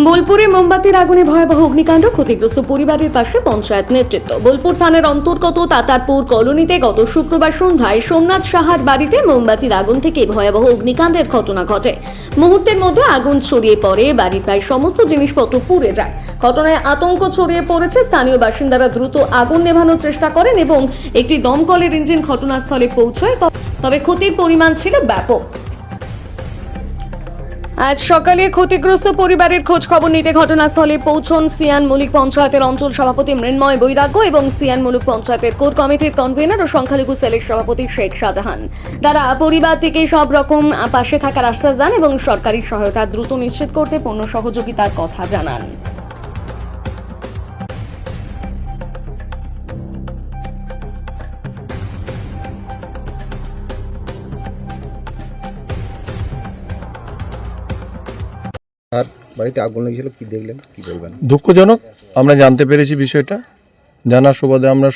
বোলপুরে মোমবাতির আগুনে ভয়াবহ অগ্নিকাণ্ড, ক্ষতিগ্রস্ত পরিবারের পাশে পঞ্চায়েত নেতৃত্ব। বোলপুর থানার অন্তর্গত তাতারপুর কলোনিতে গত শুক্রবার সন্ধ্যায় সোমনাথ সাহার বাড়িতে মোমবাতির আগুন থেকে ভয়াবহ অগ্নিকাণ্ডের ঘটনা ঘটে। মুহূর্তের মধ্যে আগুন ছড়িয়ে পড়ে, বাড়ির প্রায় সমস্ত জিনিসপত্র পুড়ে যায়। ঘটনায় আতঙ্ক ছড়িয়ে পড়েছে। স্থানীয় বাসিন্দারা দ্রুত আগুন নেভানোর চেষ্টা করেন এবং একটি দমকলের ইঞ্জিন ঘটনাস্থলে পৌঁছয়, তবে ক্ষতির পরিমাণ ছিল ব্যাপক। আজ সকালে ক্ষতিগ্রস্ত পরিবারের খোঁজ খবর নিতে ঘটনাস্থলে পৌঁছন সিয়ান মুলুক পঞ্চায়েতের অঞ্চল সভাপতি মৃন্ময় বৈরাগ্য এবং সিয়ান মুলুক পঞ্চায়েতের কোর কমিটির কনভেনর ও সংখ্যালঘু সেলের সভাপতি শেখ শাহজাহান। তারা পরিবারটিকে সব রকম পাশে থাকার আশ্বাস দেন এবং সরকারি সহায়তা দ্রুত নিশ্চিত করতে পূর্ণ সহযোগিতার কথা জানান। আর বাড়িতে আগুন লেগেছিল, কি দেখলেন, কি বলবেন? দুঃখজনক, আমরা জানতে পেরেছি বিষয়টা। জানার সুবাদে আমরা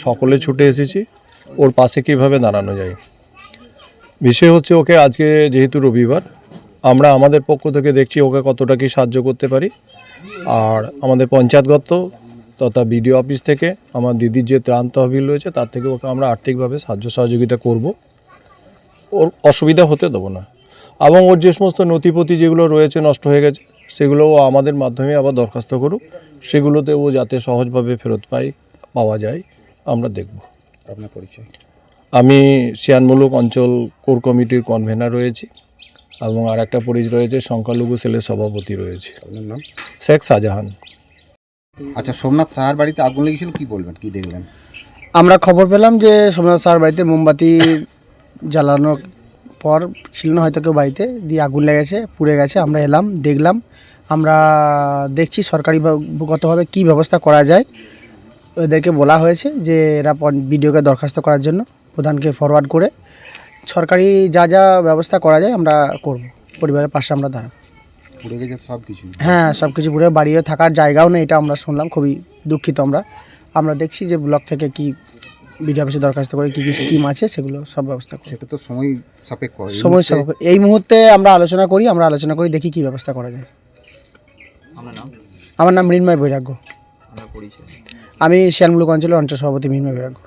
সকলে ছুটে এসেছি ওর পাশে কীভাবে দাঁড়ানো যায়। বিষয় হচ্ছে ওকে আজকে যেহেতু রবিবার, আমরা আমাদের পক্ষ থেকে দেখছি ওকে কতটা কি সাহায্য করতে পারি। আর আমাদের পঞ্চায়েতগত তথা বিডিও অফিস থেকে আমার দিদির যে ত্রাণ তহবিল রয়েছে তার থেকে ওকে আমরা আর্থিকভাবে সাহায্য সহযোগিতা করব। ওর অসুবিধা হতে দেবো না। এবং ওর যে সমস্ত নথিপতি যেগুলো রয়েছে নষ্ট হয়ে গেছে সেগুলোও আমাদের মাধ্যমে আবার দরখাস্ত করুক, সেগুলোতে ও যাতে সহজভাবে ফেরত পাওয়া যায় আমরা দেখব। আপনার পরিচয়? আমি সিয়ান মুলুক অঞ্চল কোর কমিটির কনভেনার রয়েছি এবং আর একটা পরিচয় রয়েছে সংখ্যালঘু সেলের সভাপতি রয়েছে। আপনার নাম? শেখ শাহজাহান। আচ্ছা, সোমনাথ সাহার বাড়িতে আগুন লেগেছিল, কি বলবেন, কি দেখলেন? আমরা খবর পেলাম যে সোমনাথ সাহার বাড়িতে মোমবাতি জ্বালানোর পর ছিল না হয়তো কেউ বাড়িতে, দিয়ে আগুন লেগেছে, পুড়ে গেছে। আমরা এলাম, দেখলাম, আমরা দেখছি সরকারিগতভাবে কী ব্যবস্থা করা যায়। ওদেরকে বলা হয়েছে যে এরা বিডিওকে দরখাস্ত করার জন্য, প্রধানকে ফরওয়ার্ড করে সরকারি যা যা ব্যবস্থা করা যায় আমরা করব। পরিবারের পাশে আমরা দাঁড়াবো। পুড়ে গেছে সব কিছু? হ্যাঁ, সব কিছু পুড়ে, বাড়িও থাকার জায়গাও নেই, এটা আমরা শুনলাম। খুবই দুঃখিত। আমরা দেখছি যে ব্লক থেকে কি বিডিও অফিসে দরখাস্ত করে কী কী স্কিম আছে সেগুলো সব ব্যবস্থা করি। সেটা তো সময় সাপেক্ষ। এই মুহূর্তে আমরা আলোচনা করি, দেখি কি ব্যবস্থা করা যায়। আমার নাম মৃন্ময় বৈরাগ্য। আমি সিয়ান মুলুক অঞ্চলের অঞ্চল সভাপতি মৃন্ময় বৈরাগ্য।